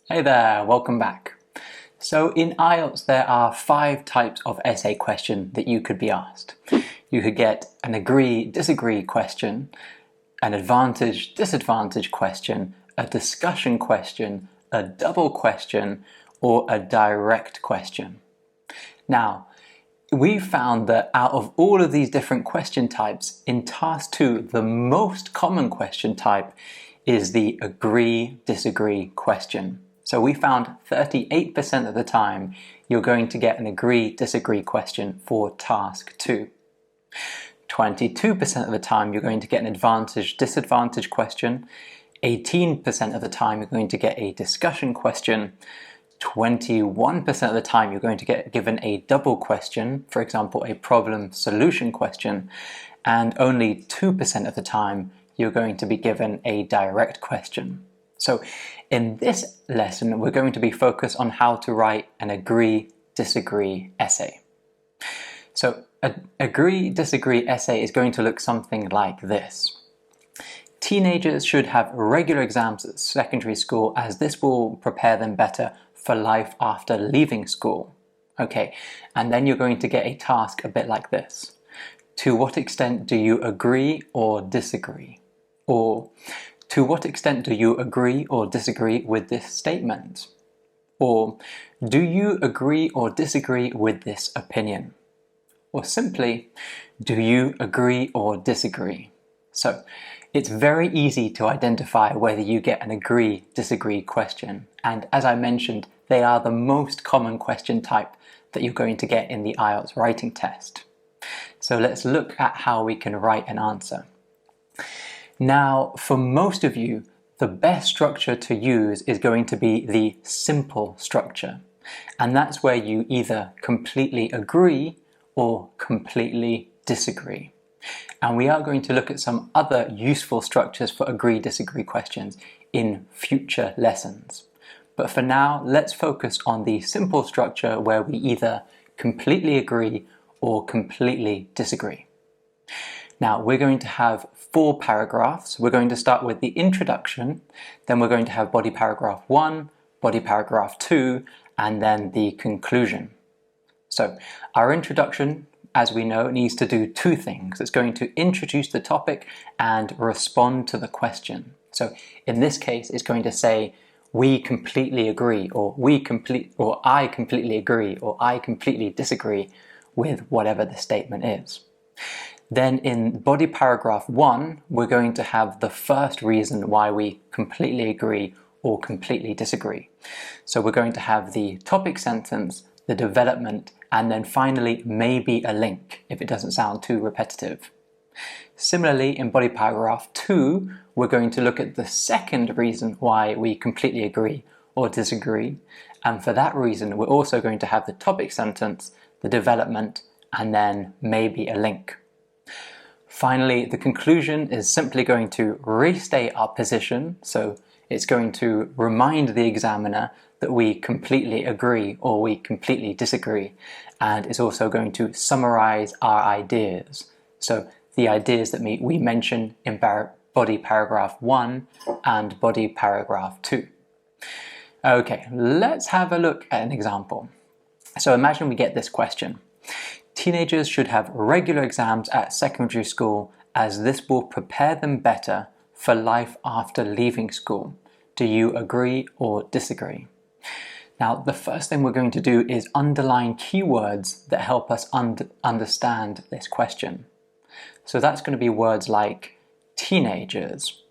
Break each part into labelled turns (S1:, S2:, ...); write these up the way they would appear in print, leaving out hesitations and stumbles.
S1: Hey there, welcome back. So in IELTS there are 5 types of essay question that you could be asked. You could get an agree-disagree question, an advantage-disadvantage question, a discussion question, a double question, or a direct question. Now, we found that out of all of these different question types, in Task 2, the most common question type is the agree-disagree question. So we found 38% of the time you're going to get an agree-disagree question for Task 2. 22% of the time you're going to get an advantage-disadvantage question. 18% of the time you're going to get a discussion question. 21% of the time you're going to get given a double question, for example, a problem-solution question, and only 2% of the time you're going to be given a direct question. So in this lesson, we're going to be focused on how to write an agree-disagree essay. So an agree-disagree essay is going to look something like this. Teenagers should have regular exams at secondary school as this will prepare them better for life after leaving school. Okay, and then you're going to get a task a bit like this. To what extent do you agree or disagree? Or, to what extent do you agree or disagree with this statement? Or, do you agree or disagree with this opinion? Or simply, do you agree or disagree? So, it's very easy to identify whether you get an agree-disagree question, and as I mentioned, they are the most common question type that you're going to get in the IELTS writing test. So let's look at how we can write an answer. Now, for most of you, the best structure to use is going to be the simple structure, and that's where you either completely agree or completely disagree. And we are going to look at some other useful structures for agree-disagree questions in future lessons. But for now, let's focus on the simple structure where we either completely agree or completely disagree. Now, we're going to have 4 paragraphs. We're going to start with the introduction, then we're going to have body paragraph 1, body paragraph 2, and then the conclusion. So, our introduction, as we know, needs to do 2 things. It's going to introduce the topic and respond to the question. So, in this case, it's going to say, we completely agree, or I completely agree, or I completely disagree with whatever the statement is. Then in body paragraph 1, we're going to have the first reason why we completely agree or completely disagree. So we're going to have the topic sentence, the development, and then finally maybe a link, if it doesn't sound too repetitive. Similarly, in body paragraph 2, we're going to look at the second reason why we completely agree or disagree, and for that reason we're also going to have the topic sentence, the development, and then maybe a link. Finally, the conclusion is simply going to restate our position, so it's going to remind the examiner that we completely agree or we completely disagree, and it's also going to summarize our ideas. So the ideas that we mention in body paragraph 1 and body paragraph 2. Okay, let's have a look at an example. So imagine we get this question. Teenagers should have regular exams at secondary school as this will prepare them better for life after leaving school. Do you agree or disagree? Now, the first thing we're going to do is underline keywords that help us understand this question. So that's going to be words like teenagers,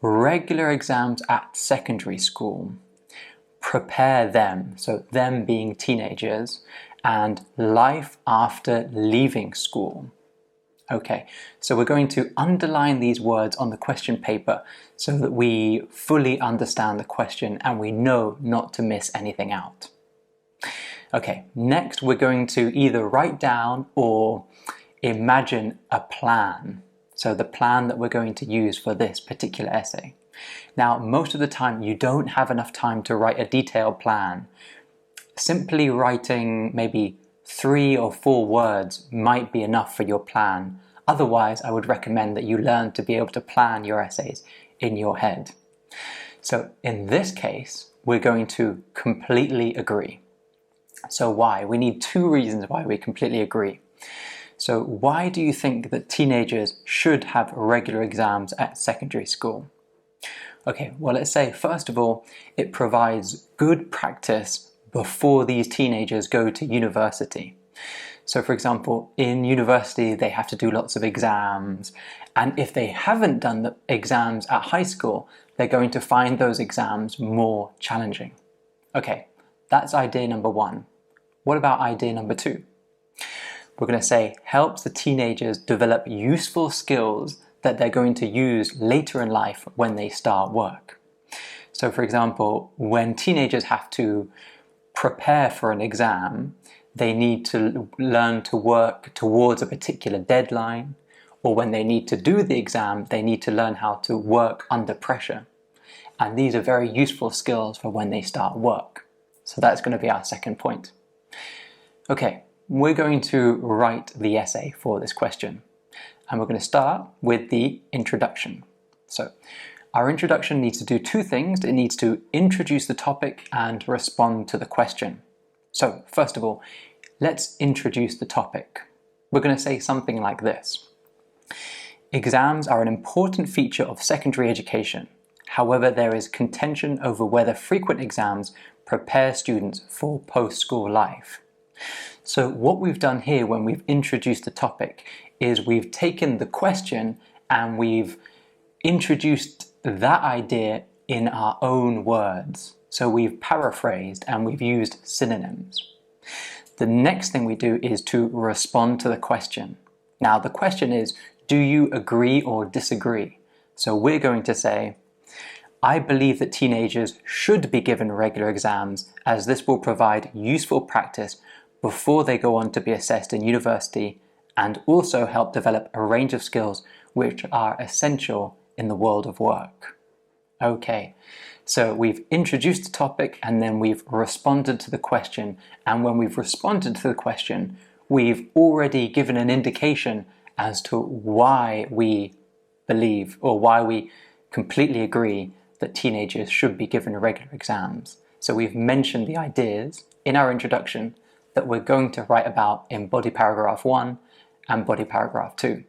S1: regular exams at secondary school, prepare them, so them being teenagers, and life after leaving school. Okay, so we're going to underline these words on the question paper so that we fully understand the question and we know not to miss anything out. Okay, next we're going to either write down or imagine a plan. So the plan that we're going to use for this particular essay. Now, most of the time you don't have enough time to write a detailed plan. Simply writing maybe 3 or 4 words might be enough for your plan. Otherwise, I would recommend that you learn to be able to plan your essays in your head. So in this case, we're going to completely agree. So why? We need two reasons why we completely agree. So why do you think that teenagers should have regular exams at secondary school? Okay, well, let's say, first of all, it provides good practice before these teenagers go to university. So for example, in university, they have to do lots of exams. And if they haven't done the exams at high school, they're going to find those exams more challenging. Okay, that's idea number one. What about idea number two? We're going to say helps the teenagers develop useful skills that they're going to use later in life when they start work. So for example, when teenagers have to prepare for an exam, they need to learn to work towards a particular deadline, or when they need to do the exam, they need to learn how to work under pressure. And these are very useful skills for when they start work. So that's going to be our second point. Okay, we're going to write the essay for this question. And we're going to start with the introduction. So our introduction needs to do two things. It needs to introduce the topic and respond to the question. So first of all, let's introduce the topic. We're going to say something like this. Exams are an important feature of secondary education. However, there is contention over whether frequent exams prepare students for post-school life. So what we've done here when we've introduced the topic is we've taken the question and we've introduced that idea in our own words. So we've paraphrased and we've used synonyms. The next thing we do is to respond to the question. Now the question is, do you agree or disagree? So we're going to say, I believe that teenagers should be given regular exams as this will provide useful practice before they go on to be assessed in university and also help develop a range of skills which are essential in the world of work. Okay, so we've introduced the topic and then we've responded to the question, and when we've responded to the question, we've already given an indication as to why we believe or why we completely agree that teenagers should be given regular exams. So we've mentioned the ideas in our introduction that we're going to write about in body paragraph 1 and body paragraph 2.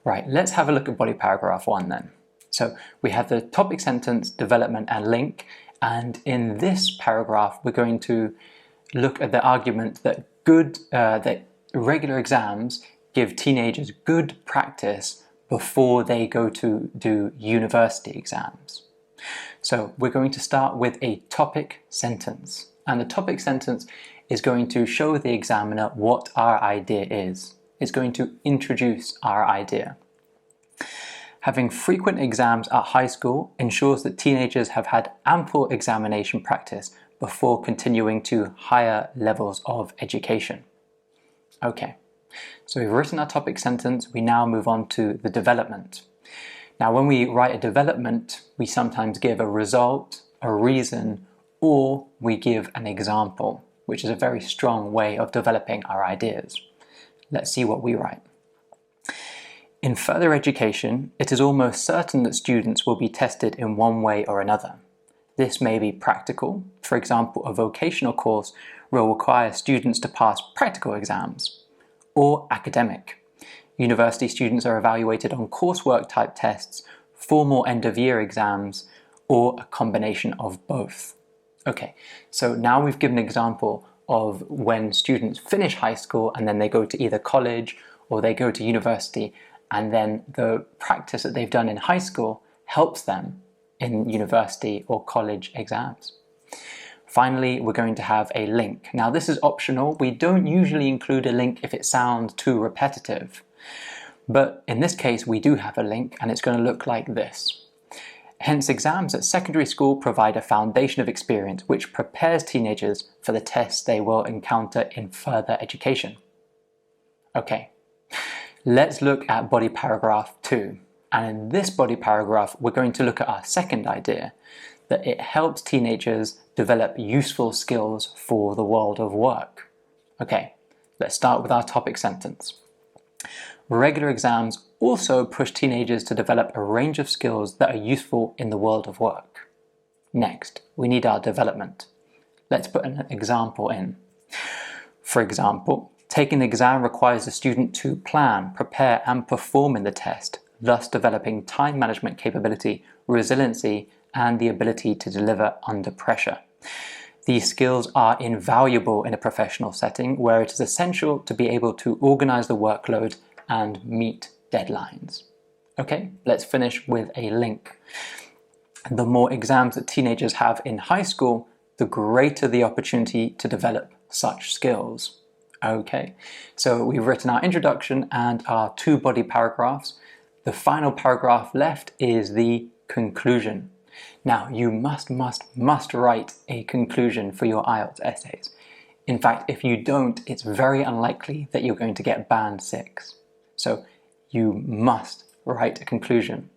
S1: Right, let's have a look at body paragraph 1 then. So we have the topic sentence, development and link, and in this paragraph we're going to look at the argument that that regular exams give teenagers good practice before they go to do university exams. So we're going to start with a topic sentence, and the topic sentence is going to show the examiner what our idea is. It's going to introduce our idea. Having frequent exams at high school ensures that teenagers have had ample examination practice before continuing to higher levels of education. Okay, so we've written our topic sentence, we now move on to the development. Now when we write a development, we sometimes give a result, a reason, or we give an example, which is a very strong way of developing our ideas. Let's see what we write. In further education, it is almost certain that students will be tested in one way or another. This may be practical. For example, a vocational course will require students to pass practical exams. Or academic. University students are evaluated on coursework type tests, formal end-of-year exams, or a combination of both. Okay, so now we've given an example of when students finish high school and then they go to either college or they go to university, and then the practice that they've done in high school helps them in university or college exams. Finally, we're going to have a link. Now this is optional. We don't usually include a link if it sounds too repetitive. But in this case, we do have a link, and it's going to look like this. Hence, exams at secondary school provide a foundation of experience which prepares teenagers for the tests they will encounter in further education. Okay, let's look at body paragraph 2. And in this body paragraph, we're going to look at our second idea, that it helps teenagers develop useful skills for the world of work. Okay, let's start with our topic sentence. Regular exams also push teenagers to develop a range of skills that are useful in the world of work. Next, we need our development. Let's put an example in. For example, taking the exam requires the student to plan, prepare, and perform in the test, thus developing time management capability, resiliency, and the ability to deliver under pressure. These skills are invaluable in a professional setting where it is essential to be able to organize the workload and meet deadlines. Okay, let's finish with a link. The more exams that teenagers have in high school, the greater the opportunity to develop such skills. Okay, so we've written our introduction and our 2 body paragraphs. The final paragraph left is the conclusion. Now, you must write a conclusion for your IELTS essays. In fact, if you don't, it's very unlikely that you're going to get band 6. So you must write a conclusion.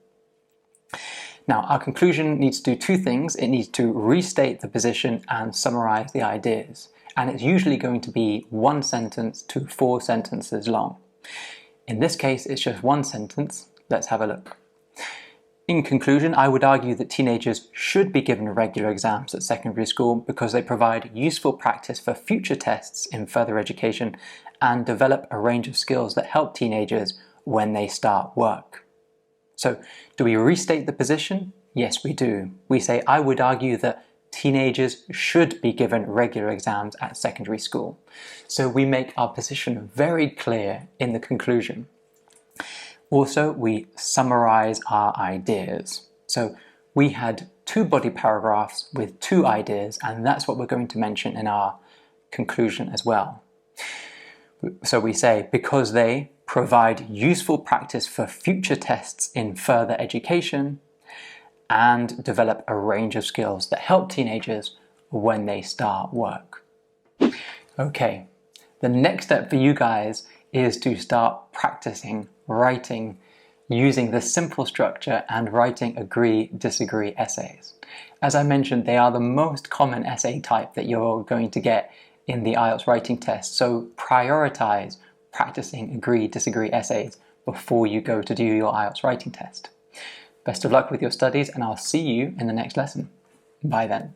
S1: Now, our conclusion needs to do 2 things. It needs to restate the position and summarize the ideas. And it's usually going to be 1 sentence to 4 sentences long. In this case, it's just 1 sentence. Let's have a look. In conclusion, I would argue that teenagers should be given regular exams at secondary school because they provide useful practice for future tests in further education and develop a range of skills that help teenagers when they start work. So, do we restate the position? Yes, we do. We say, I would argue that teenagers should be given regular exams at secondary school. So we make our position very clear in the conclusion. Also, we summarize our ideas. So we had 2 body paragraphs with 2 ideas, and that's what we're going to mention in our conclusion as well. So we say, because they provide useful practice for future tests in further education and develop a range of skills that help teenagers when they start work. Okay, the next step for you guys is to start practicing writing using the simple structure and writing agree-disagree essays. As I mentioned, they are the most common essay type that you're going to get in the IELTS writing test, so prioritize practicing agree-disagree essays before you go to do your IELTS writing test. Best of luck with your studies, and I'll see you in the next lesson. Bye then.